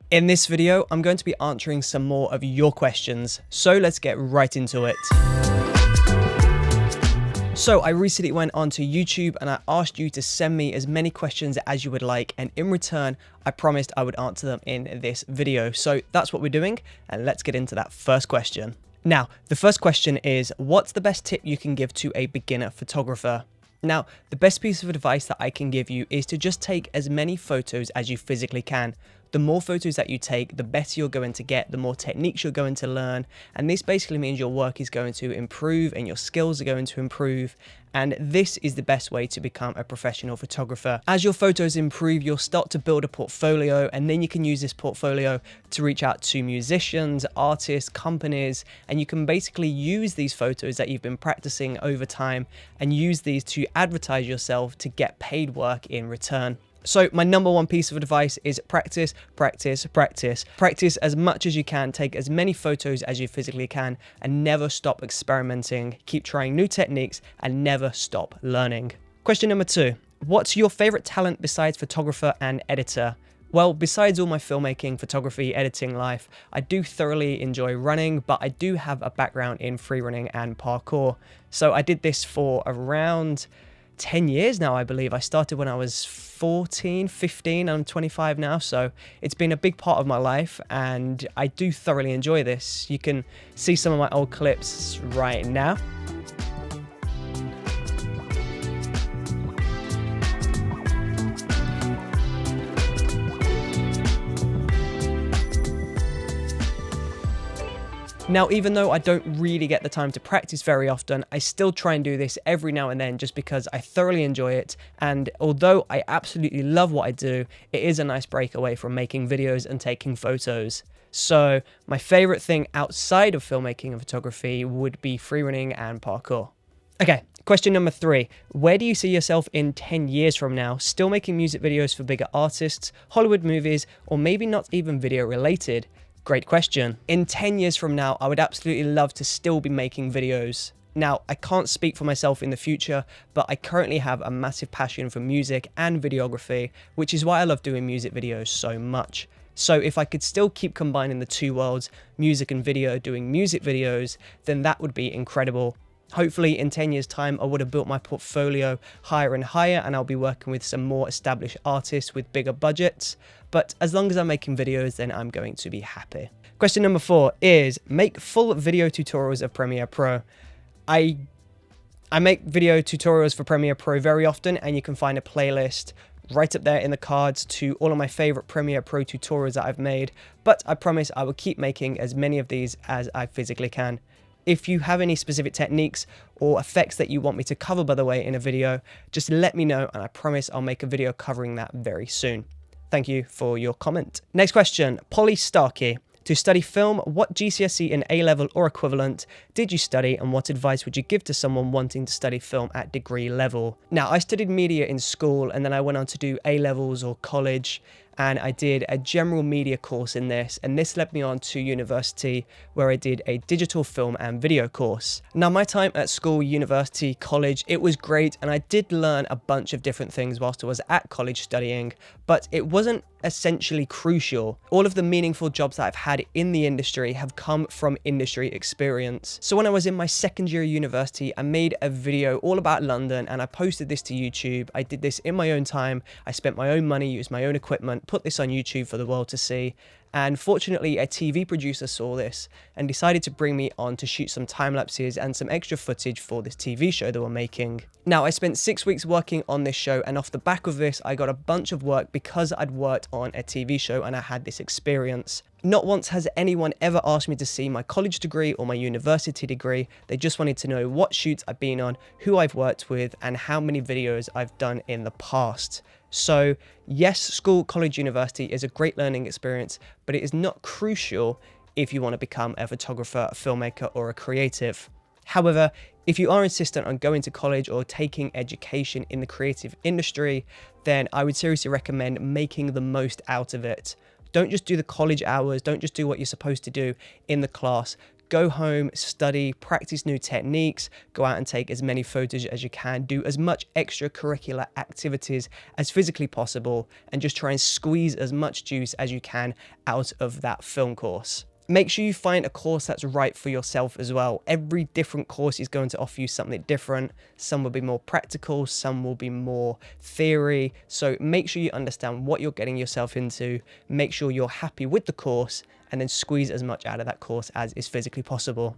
In this video, I'm going to be answering some more of your questions, so let's get right into it. So I recently went onto YouTube and I asked you to send me as many questions as you would like, and in return, I promised I would answer them in this video. So that's what we're doing, and let's get into that first question. Now, the first question is, what's the best tip you can give to a beginner photographer? Now, the best piece of advice that I can give you is to just take as many photos as you physically can. The more photos that you take, the better you're going to get, the more techniques you're going to learn. And this basically means your work is going to improve and your skills are going to improve. And this is the best way to become a professional photographer. As your photos improve, you'll start to build a portfolio, and then you can use this portfolio to reach out to musicians, artists, companies, and you can basically use these photos that you've been practicing over time and use these to advertise yourself to get paid work in return. So my number one piece of advice is practice, practice, practice. Practice as much as you can, take as many photos as you physically can, and never stop experimenting. Keep trying new techniques and never stop learning. Question number 2, what's your favorite talent besides photographer and editor? Well, besides all my filmmaking, photography, editing life, I do thoroughly enjoy running, but I do have a background in free running and parkour. So I did this for around 10 years now, I believe. I started when I was 14, 15, I'm 25 now, so it's been a big part of my life and I do thoroughly enjoy this. You can see some of my old clips right now. Now, even though I don't really get the time to practice very often, I still try and do this every now and then just because I thoroughly enjoy it. And although I absolutely love what I do, it is a nice break away from making videos and taking photos. So my favorite thing outside of filmmaking and photography would be freerunning and parkour. Okay, question number 3. Where do you see yourself in 10 years from now? Still making music videos for bigger artists, Hollywood movies, or maybe not even video related? Great question. In 10 years from now, I would absolutely love to still be making videos. Now, I can't speak for myself in the future, but I currently have a massive passion for music and videography, which is why I love doing music videos so much. So if I could still keep combining the two worlds, music and video, doing music videos, then that would be incredible. Hopefully in 10 years time, I would have built my portfolio higher and higher, and I'll be working with some more established artists with bigger budgets. But as long as I'm making videos, then I'm going to be happy. Question number 4 is, make full video tutorials of Premiere Pro. I make video tutorials for Premiere Pro very often, and you can find a playlist right up there in the cards to all of my favorite Premiere Pro tutorials that I've made. But I promise I will keep making as many of these as I physically can. If you have any specific techniques or effects that you want me to cover, by the way, in a video, just let me know and I promise I'll make a video covering that very soon. Thank you for your comment. Next question, Polly Starkey. To study film, what GCSE and A-level or equivalent did you study, and what advice would you give to someone wanting to study film at degree level? Now, I studied media in school and then I went on to do A-levels or college, and I did a general media course in this, and this led me on to university where I did a digital film and video course. Now, my time at school, university, college, it was great, and I did learn a bunch of different things whilst I was at college studying, but it wasn't essentially crucial. All of the meaningful jobs that I've had in the industry have come from industry experience. So when I was in my second year of university, I made a video all about London and I posted this to YouTube. I did this in my own time. I spent my own money, used my own equipment, put this on YouTube for the world to see. And fortunately, a TV producer saw this and decided to bring me on to shoot some time lapses and some extra footage for this TV show they were making. Now, I spent 6 weeks working on this show, and off the back of this, I got a bunch of work because I'd worked on a TV show and I had this experience. Not once has anyone ever asked me to see my college degree or my university degree. They just wanted to know what shoots I've been on, who I've worked with, and how many videos I've done in the past. So yes, school, college, university is a great learning experience, but it is not crucial if you want to become a photographer, a filmmaker, or a creative. However, if you are insistent on going to college or taking education in the creative industry, then I would seriously recommend making the most out of it. Don't just do the college hours, don't just do what you're supposed to do in the class. go home, study, practice new techniques, go out and take as many photos as you can, do as much extracurricular activities as physically possible, and just try and squeeze as much juice as you can out of that film course. Make sure you find a course that's right for yourself as well. Every different course is going to offer you something different. Some will be more practical, some will be more theory. So make sure you understand what you're getting yourself into, make sure you're happy with the course, and then squeeze as much out of that course as is physically possible.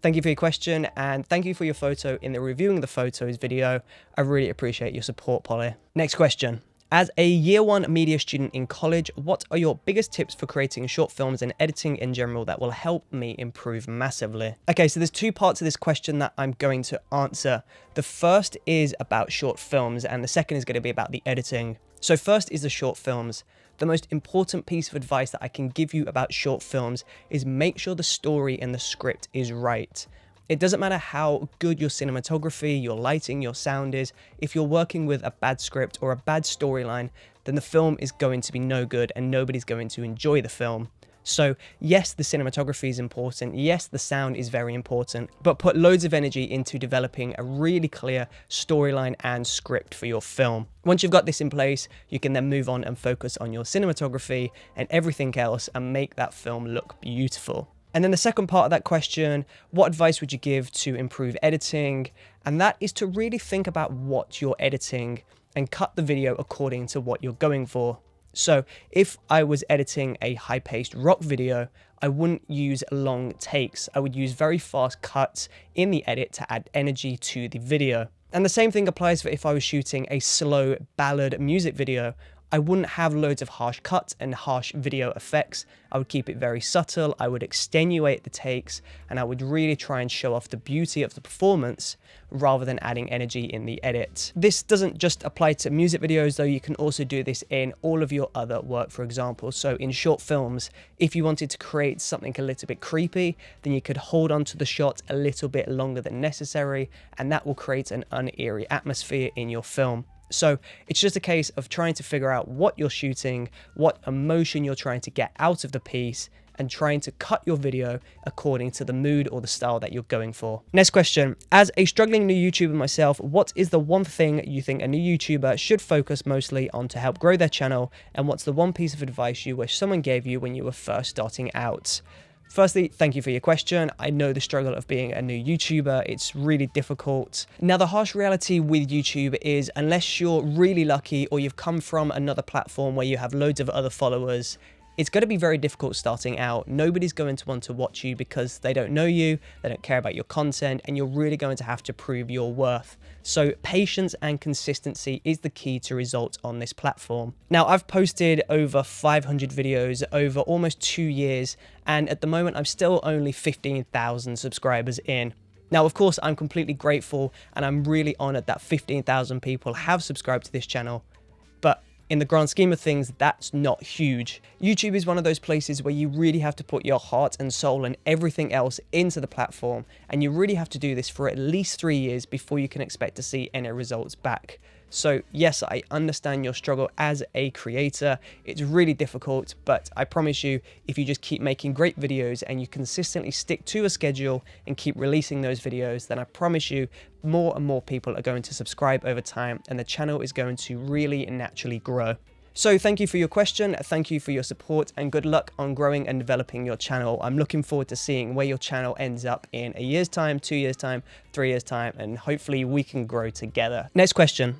Thank you for your question, and thank you for your photo in the reviewing the photos video. I really appreciate your support, Polly. Next question. As a year 1 media student in college, what are your biggest tips for creating short films and editing in general that will help me improve massively? Okay, so there's 2 parts of this question that I'm going to answer. The first is about short films, and the second is going to be about the editing. So first is the short films. The most important piece of advice that I can give you about short films is make sure the story and the script is right. It doesn't matter how good your cinematography, your lighting, your sound is. If you're working with a bad script or a bad storyline, then the film is going to be no good and nobody's going to enjoy the film. So yes, the cinematography is important. Yes, the sound is very important, but put loads of energy into developing a really clear storyline and script for your film. Once you've got this in place, you can then move on and focus on your cinematography and everything else and make that film look beautiful. And then the second part of that question, what advice would you give to improve editing? And that is to really think about what you're editing and cut the video according to what you're going for. So if I was editing a high-paced rock video, I wouldn't use long takes. I would use very fast cuts in the edit to add energy to the video. And the same thing applies for if I was shooting a slow ballad music video. I wouldn't have loads of harsh cuts and harsh video effects. I would keep it very subtle, I would extenuate the takes, and I would really try and show off the beauty of the performance rather than adding energy in the edit. This doesn't just apply to music videos though, you can also do this in all of your other work, for example. So in short films, if you wanted to create something a little bit creepy, then you could hold on to the shot a little bit longer than necessary, and that will create an uneery atmosphere in your film. So it's just a case of trying to figure out what you're shooting, what emotion you're trying to get out of the piece, and trying to cut your video according to the mood or the style that you're going for. Next question. As a struggling new YouTuber myself, what is the one thing you think a new YouTuber should focus mostly on to help grow their channel? And what's the one piece of advice you wish someone gave you when you were first starting out? Firstly, thank you for your question. I know the struggle of being a new YouTuber. It's really difficult. Now, the harsh reality with YouTube is unless you're really lucky or you've come from another platform where you have loads of other followers, it's going to be very difficult starting out. Nobody's going to want to watch you because they don't know you, they don't care about your content, and you're really going to have to prove your worth. So patience and consistency is the key to results on this platform. Now, I've posted over 500 videos over almost 2 years, and at the moment I'm still only 15,000 subscribers in. Now, of course, I'm completely grateful and I'm really honored that 15,000 people have subscribed to this channel, but in the grand scheme of things, that's not huge. YouTube is one of those places where you really have to put your heart and soul and everything else into the platform, and you really have to do this for at least 3 years before you can expect to see any results back. So yes, I understand your struggle as a creator. It's really difficult, but I promise you, if you just keep making great videos and you consistently stick to a schedule and keep releasing those videos, then I promise you more and more people are going to subscribe over time and the channel is going to really naturally grow. So thank you for your question, thank you for your support, and good luck on growing and developing your channel. I'm looking forward to seeing where your channel ends up in a year's time, 2 years time, 3 years time, and hopefully we can grow together. Next question.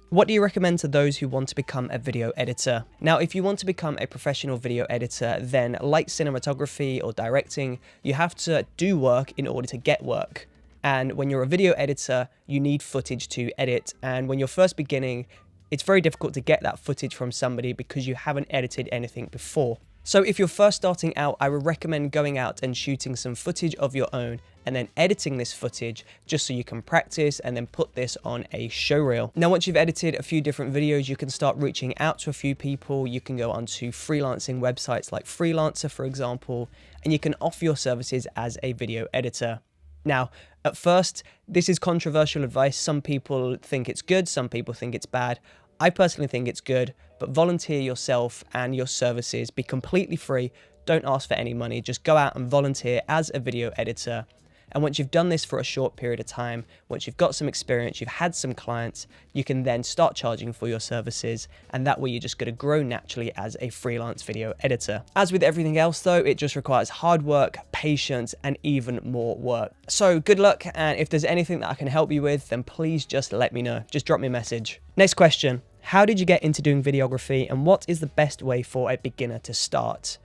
What do you recommend to those who want to become a video editor? Now, if you want to become a professional video editor, then like cinematography or directing, you have to do work in order to get work. And when you're a video editor, you need footage to edit. And when you're first beginning, it's very difficult to get that footage from somebody because you haven't edited anything before. So if you're first starting out, I would recommend going out and shooting some footage of your own and then editing this footage just so you can practice and then put this on a show reel. Now, once you've edited a few different videos, you can start reaching out to a few people. You can go onto freelancing websites like Freelancer, for example, and you can offer your services as a video editor. Now, at first, this is controversial advice. Some people think it's good, some people think it's bad. I personally think it's good, but volunteer yourself and your services, be completely free. Don't ask for any money, just go out and volunteer as a video editor. And once you've done this for a short period of time, once you've got some experience, you've had some clients, you can then start charging for your services. And that way you're just going to grow naturally as a freelance video editor. As with everything else though, it just requires hard work, patience, and even more work. So good luck. And if there's anything that I can help you with, then please just let me know. Just drop me a message. Next question. How did you get into doing videography, and what is the best way for a beginner to start?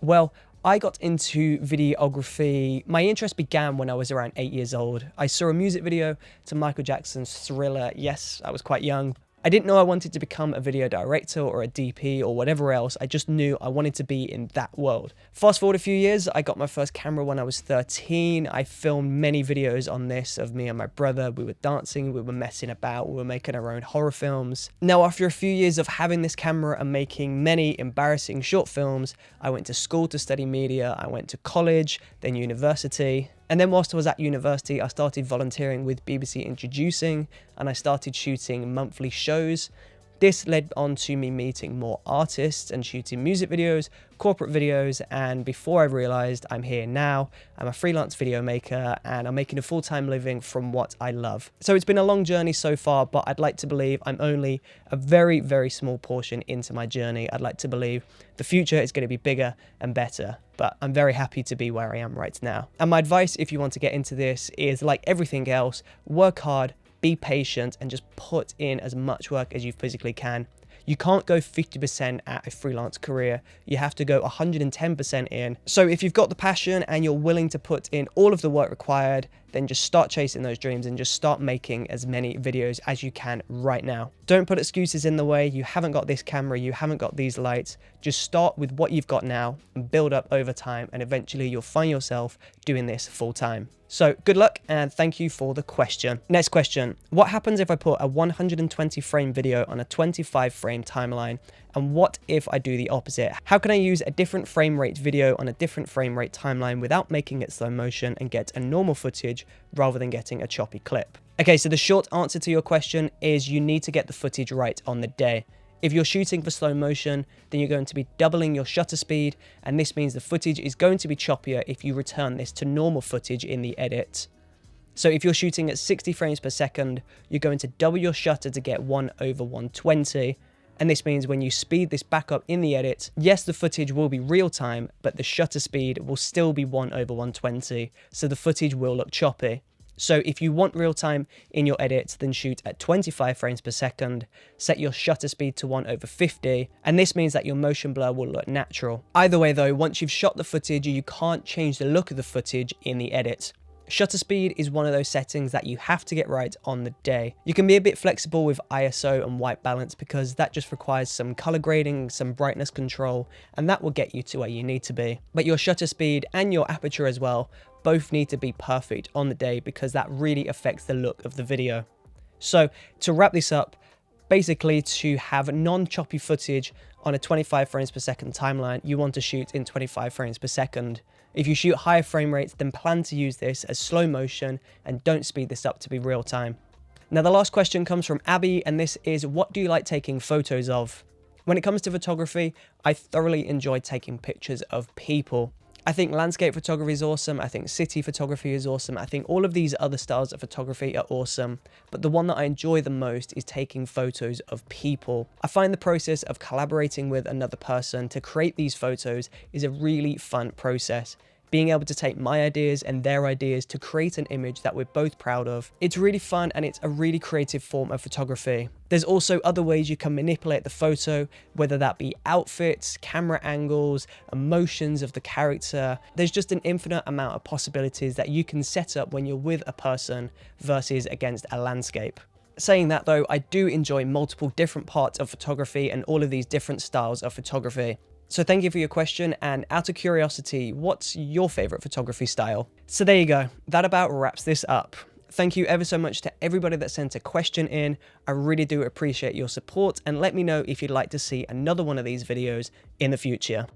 Well, I got into videography. My interest began when I was around 8 years old. I saw a music video to Michael Jackson's Thriller. Yes, I was quite young. I didn't know I wanted to become a video director or a DP or whatever else. I just knew I wanted to be in that world. Fast forward a few years, I got my first camera when I was 13. I filmed many videos on this of me and my brother. We were dancing, we were messing about, we were making our own horror films. Now, after a few years of having this camera and making many embarrassing short films, I went to school to study media. I went to college, then university. And then whilst I was at university, I started volunteering with BBC Introducing, and I started shooting monthly shows. This led on to me meeting more artists and shooting music videos, corporate videos, and before I realized I'm here now, I'm a freelance video maker and I'm making a full-time living from what I love. So it's been a long journey so far, but I'd like to believe I'm only a very, very small portion into my journey. I'd like to believe the future is going to be bigger and better, but I'm very happy to be where I am right now. And my advice, if you want to get into this, is like everything else, work hard, be patient, and just put in as much work as you physically can. You can't go 50% at a freelance career. You have to go 110% in. So if you've got the passion and you're willing to put in all of the work required, then just start chasing those dreams and just start making as many videos as you can right now. Don't put excuses in the way. You haven't got this camera, you haven't got these lights. Just start with what you've got now and build up over time, and eventually you'll find yourself doing this full time. So good luck, and thank you for the question. Next question. What happens if I put a 120 frame video on a 25 frame timeline? And what if I do the opposite? How can I use a different frame rate video on a different frame rate timeline without making it slow motion and get a normal footage rather than getting a choppy clip? Okay, so the short answer to your question is you need to get the footage right on the day. If you're shooting for slow motion, then you're going to be doubling your shutter speed, and this means the footage is going to be choppier if you return this to normal footage in the edit. So if you're shooting at 60 frames per second, you're going to double your shutter to get 1/120. And this means when you speed this back up in the edit, yes, the footage will be real time, but the shutter speed will still be 1/120. So the footage will look choppy. So if you want real time in your edits, then shoot at 25 frames per second, set your shutter speed to 1/50, and this means that your motion blur will look natural. Either way though, once you've shot the footage, you can't change the look of the footage in the edit. Shutter speed is one of those settings that you have to get right on the day. You can be a bit flexible with ISO and white balance because that just requires some color grading, some brightness control, and that will get you to where you need to be. But your shutter speed and your aperture as well both need to be perfect on the day because that really affects the look of the video. So to wrap this up, basically to have non-choppy footage on a 25 frames per second timeline, you want to shoot in 25 frames per second. If you shoot higher frame rates, then plan to use this as slow motion and don't speed this up to be real time. Now the last question comes from Abby, and this is, what do you like taking photos of? When it comes to photography, I thoroughly enjoy taking pictures of people. I think landscape photography is awesome. I think city photography is awesome. I think all of these other styles of photography are awesome. But the one that I enjoy the most is taking photos of people. I find the process of collaborating with another person to create these photos is a really fun process. Being able to take my ideas and their ideas to create an image that we're both proud of. It's really fun and it's a really creative form of photography. There's also other ways you can manipulate the photo, whether that be outfits, camera angles, emotions of the character. There's just an infinite amount of possibilities that you can set up when you're with a person versus against a landscape. Saying that though, I do enjoy multiple different parts of photography and all of these different styles of photography. So thank you for your question, and out of curiosity, what's your favorite photography style? So there you go, that about wraps this up. Thank you ever so much to everybody that sent a question in. I really do appreciate your support, and let me know if you'd like to see another one of these videos in the future.